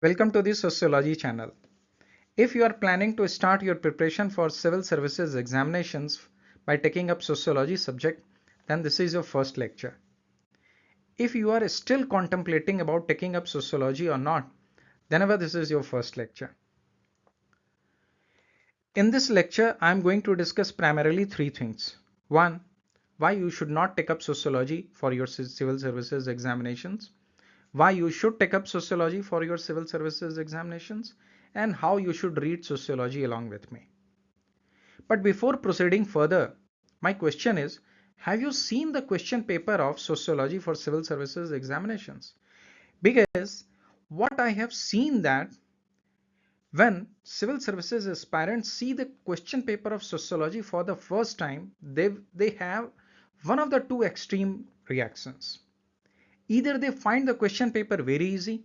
Welcome to the Sociology channel. If you are planning to start your preparation for civil services examinations by taking up sociology subject, then this is your first lecture. If you are still contemplating about taking up sociology or not, then this is your first lecture. In this lecture, I am going to discuss primarily three things. One, why you should not take up sociology for your civil services examinations. Why you should take up sociology for your civil services examinations, and how you should read sociology along with me. But before proceeding further, my question is, have you seen the question paper of sociology for civil services examinations? Because what I have seen that when civil services aspirants see the question paper of sociology for the first time, they have one of the two extreme reactions. Either they find the question paper very easy,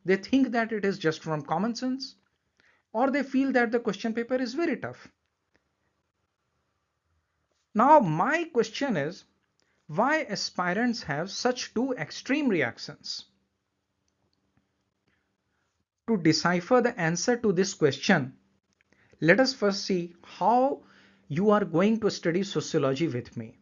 they think that it is just from common sense, or they feel that the question paper is very tough. Now, my question is, why aspirants have such two extreme reactions? To decipher the answer to this question, let us first see how you are going to study sociology with me.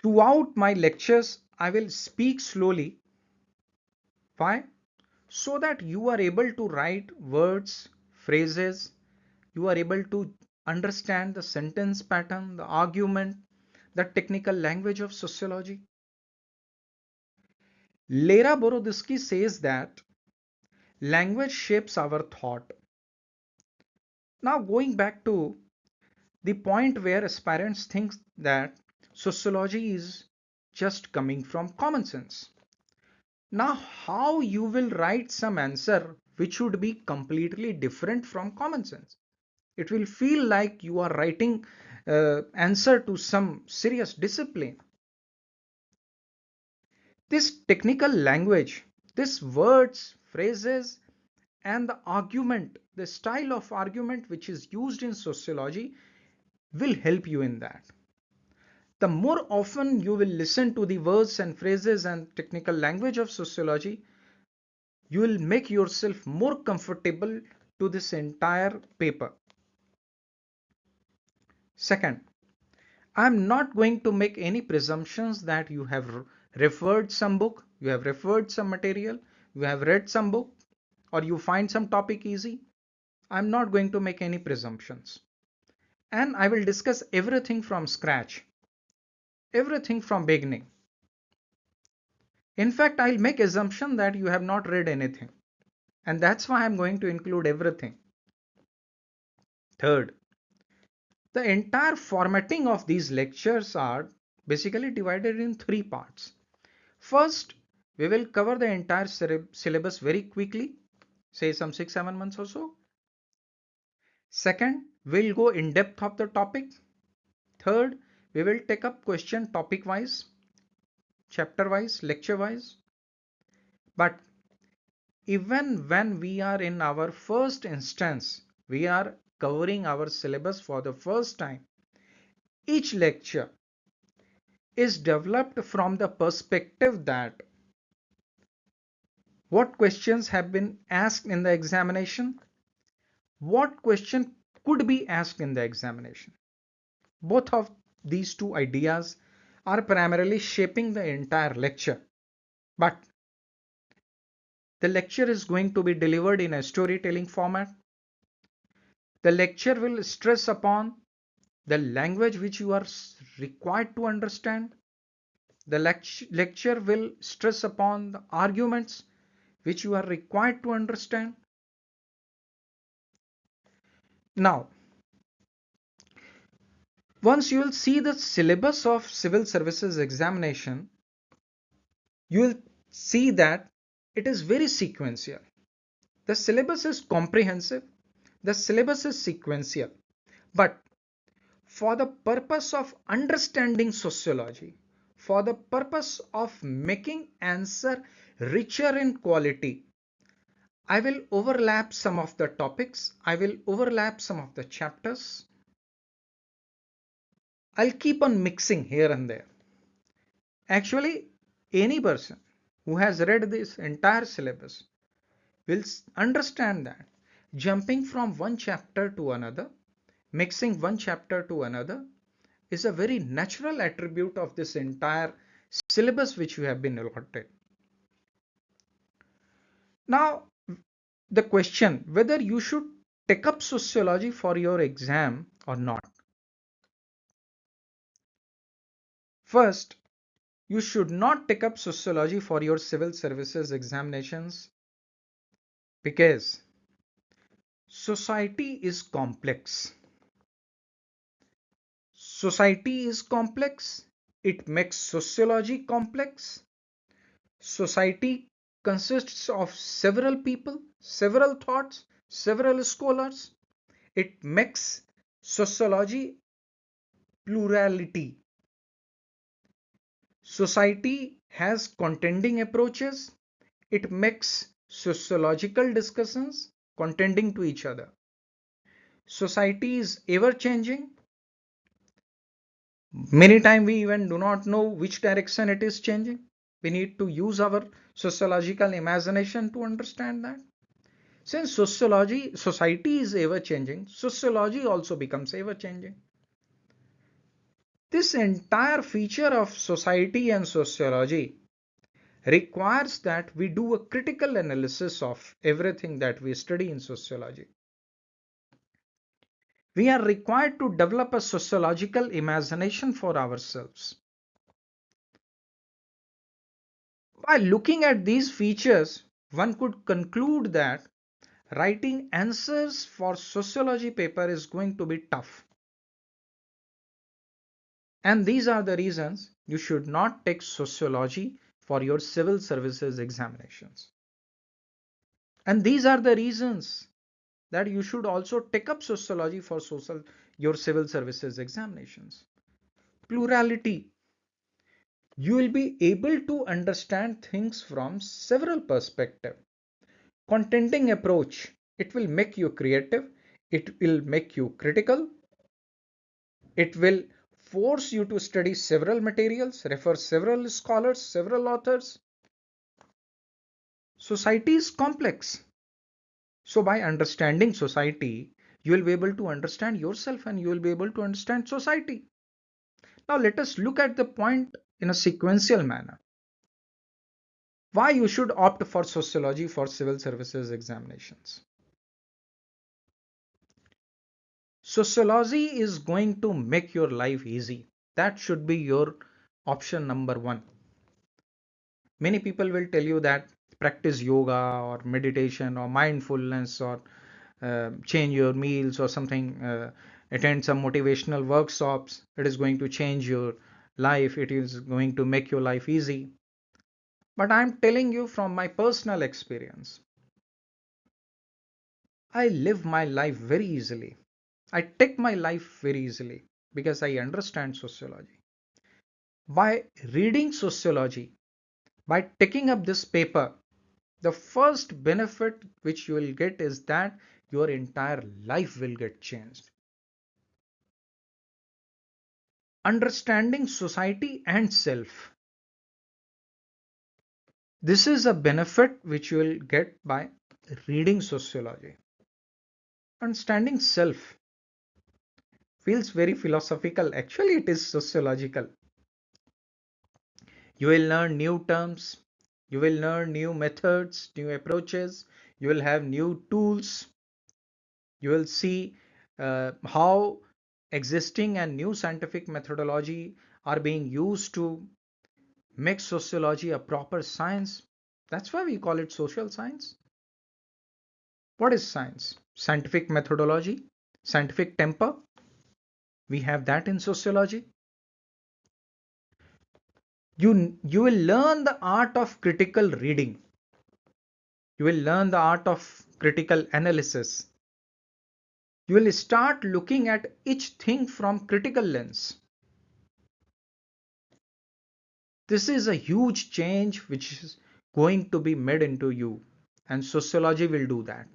Throughout my lectures, I will speak slowly. Why? So that you are able to write words, phrases, you are able to understand the sentence pattern, the argument, the technical language of sociology. Lera Boroditsky says that language shapes our thought. Now, going back to the point where aspirants think that sociology is just coming from common sense. Now, how you will write some answer which would be completely different from common sense? It will feel like you are writing answer to some serious discipline. This technical language, this words, phrases, and the argument, the style of argument which is used in sociology will help you in that. The more often you will listen to the words and phrases and technical language of sociology, you will make yourself more comfortable to this entire paper. Second, I'm not going to make any presumptions that you have referred some book, you have referred some material, you have read some book, or you find some topic easy. I'm not going to make any presumptions. And I will discuss everything from scratch, everything from beginning. In fact, I'll make assumption that you have not read anything. And that's why I'm going to include everything. Third, the entire formatting of these lectures are basically divided in three parts. First, we will cover the entire syllabus very quickly, say some 6-7 months or so. Second, we'll go in depth of the topic. Third, we will take up question topic wise, chapter wise, lecture wise. But even when we are in our first instance, we are covering our syllabus for the first time. Each lecture is developed from the perspective that what questions have been asked in the examination, what question could be asked in the examination. Both of these two ideas are primarily shaping the entire lecture. But the lecture is going to be delivered in a storytelling format. The lecture will stress upon the language which you are required to understand. The lecture will stress upon the arguments which you are required to understand. Now, once you will see the syllabus of civil services examination, you will see that it is very sequential. The syllabus is comprehensive, the syllabus is sequential, but for the purpose of understanding sociology, for the purpose of making answer richer in quality, I will overlap some of the topics, I will overlap some of the chapters. I'll keep on mixing here and there. Actually, any person who has read this entire syllabus will understand that jumping from one chapter to another, mixing one chapter to another, is a very natural attribute of this entire syllabus which you have been allotted. Now, the question whether you should take up sociology for your exam or not. First, you should not take up sociology for your civil services examinations because society is complex. Society is complex. It makes sociology complex. Society consists of several people, several thoughts, several scholars. It makes sociology plurality. Society has contending approaches. It makes sociological discussions contending to each other. Society is ever changing. Many times we even do not know which direction it is changing. We need to use our sociological imagination to understand that. Since society is ever changing, sociology also becomes ever changing. This entire feature of society and sociology requires that we do a critical analysis of everything that we study in sociology. We are required to develop a sociological imagination for ourselves. By looking at these features, one could conclude that writing answers for sociology paper is going to be tough. And these are the reasons you should not take sociology for your civil services examinations. And these are the reasons that you should also take up sociology for your civil services examinations. Plurality. You will be able to understand things from several perspectives. Contending approach. It will make you creative. It will make you critical. It will force you to study several materials, refer several scholars, several authors. Society is complex. So by understanding society, you will be able to understand yourself and you will be able to understand society. Now let us look at the point in a sequential manner. Why you should opt for sociology for civil services examinations. Sociology is going to make your life easy. That should be your option number one. Many people will tell you that practice yoga or meditation or mindfulness or change your meals or something, attend some motivational workshops. It is going to change your life. It is going to make your life easy. But I'm telling you from my personal experience, I live my life very easily. I take my life very easily because I understand sociology. By reading sociology, by taking up this paper, the first benefit which you will get is that your entire life will get changed. Understanding society and self. This is a benefit which you will get by reading sociology. Understanding self feels very philosophical. Actually, it is sociological. You will learn new terms. You will learn new methods, new approaches. You will have new tools. You will see how existing and new scientific methodology are being used to make sociology a proper science. That's why we call it social science. What is science? Scientific methodology, scientific temper. We have that in sociology. You will learn the art of critical reading. You will learn the art of critical analysis. You will start looking at each thing from critical lens. This is a huge change which is going to be made into you, and sociology will do that.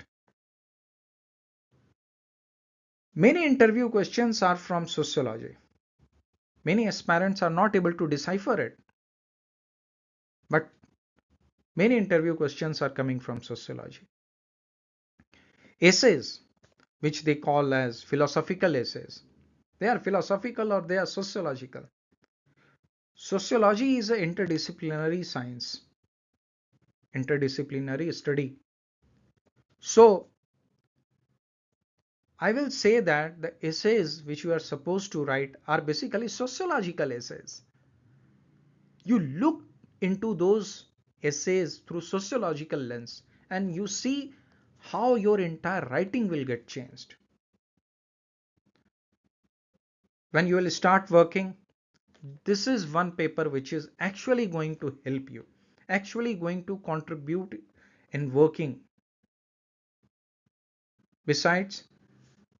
Many interview questions are from sociology. Many aspirants are not able to decipher it. But Many interview questions are coming from sociology. Essays, which they call as philosophical essays, they are philosophical or they are sociological. Sociology is an interdisciplinary science, interdisciplinary study. So I will say that the essays which you are supposed to write are basically sociological essays. You look into those essays through sociological lens and you see how your entire writing will get changed. When you will start working, this is one paper which is actually going to help you, actually going to contribute in working. Besides,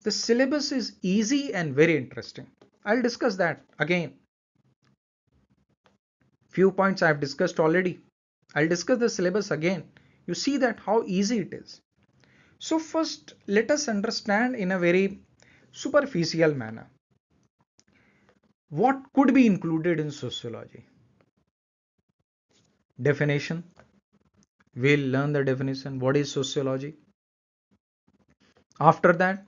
the syllabus is easy and very interesting. I'll discuss that again. Few points I've discussed already. I'll discuss the syllabus again. You see that how easy it is. So first, let us understand in a very superficial manner what could be included in sociology. Definition. We'll learn the definition. What is sociology? After that,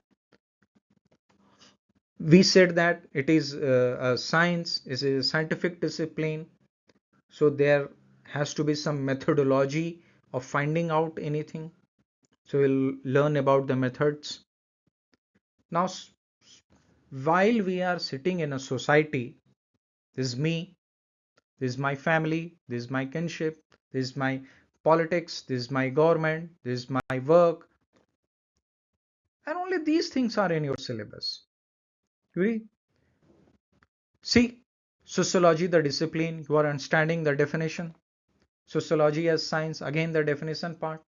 we said that it is a science, is a scientific discipline. So there has to be some methodology of finding out anything. So we'll learn about the methods. Now, while we are sitting in a society, this is me, this is my family, this is my kinship, this is my politics, this is my government, this is my work, and only these things are in your syllabus. Really? See, sociology, the discipline, you are understanding the definition. Sociology as science, again the definition part.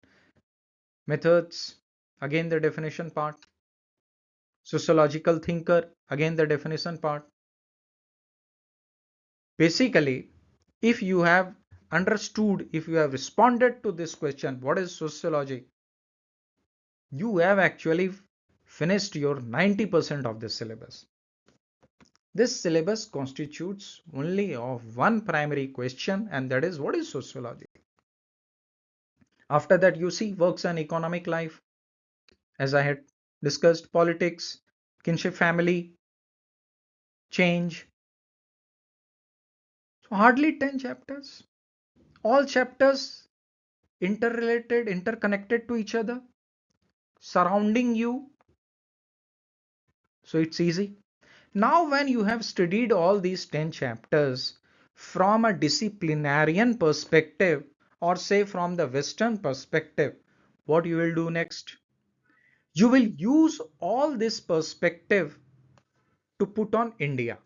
Methods, again the definition part. Sociological thinker, again the definition part. Basically, if you have understood, if you have responded to this question, what is sociology? You have actually finished your 90% of the syllabus. This syllabus constitutes only of one primary question, and that is what is sociology? After that, you see works and economic life, as I had discussed, politics, kinship, family, change. So hardly 10 chapters. All chapters interrelated, interconnected to each other, surrounding you. So it's easy. Now, when you have studied all these 10 chapters from a disciplinarian perspective, or say from the Western perspective, what you will do next? You will use all this perspective to put on India.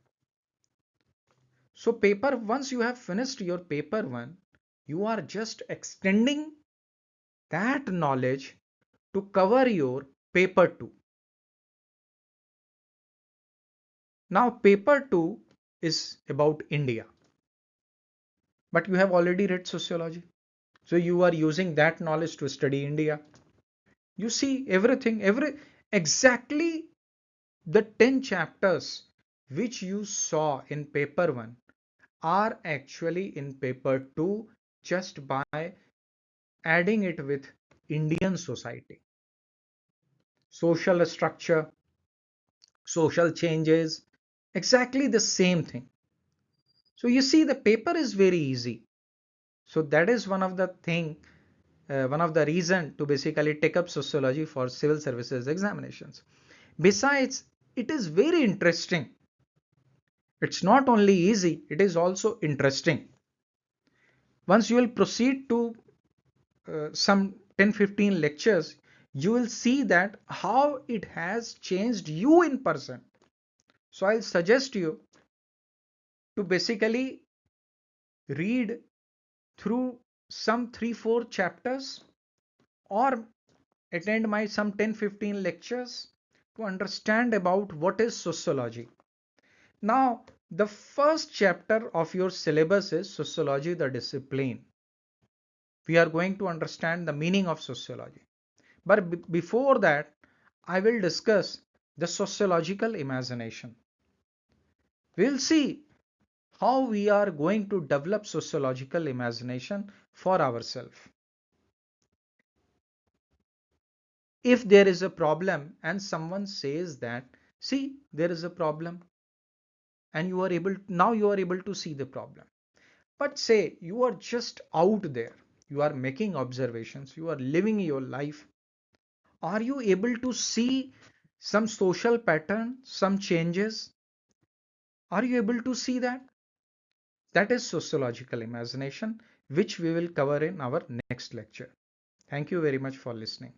So paper, once you have finished your paper one, you are just extending that knowledge to cover your paper two. Now paper two is about India, but you have already read sociology. So you are using that knowledge to study India. You see everything, exactly the 10 chapters which you saw in paper one are actually in paper two, just by adding it with Indian society. Social structure, social changes, exactly the same thing. So you see the paper is very easy. So that is one of the one of the reason to basically take up sociology for civil services examinations. Besides, it is very interesting. It's not only easy, it is also interesting. Once you will proceed to some 10-15 lectures, you will see that how it has changed you in person. So I'll suggest you to basically read through some 3-4 chapters, or attend my some 10-15 lectures to understand about what is sociology. Now, the first chapter of your syllabus is sociology, the discipline. We are going to understand the meaning of sociology. But before that, I will discuss the sociological imagination. We'll see how we are going to develop sociological imagination for ourselves. If there is a problem and someone says that, see, there is a problem, and you are able to see the problem. But say you are just out there, you are making observations, you are living your life. Are you able to see some social pattern, some changes? Are you able to see that? That is sociological imagination, which we will cover in our next lecture. Thank you very much for listening.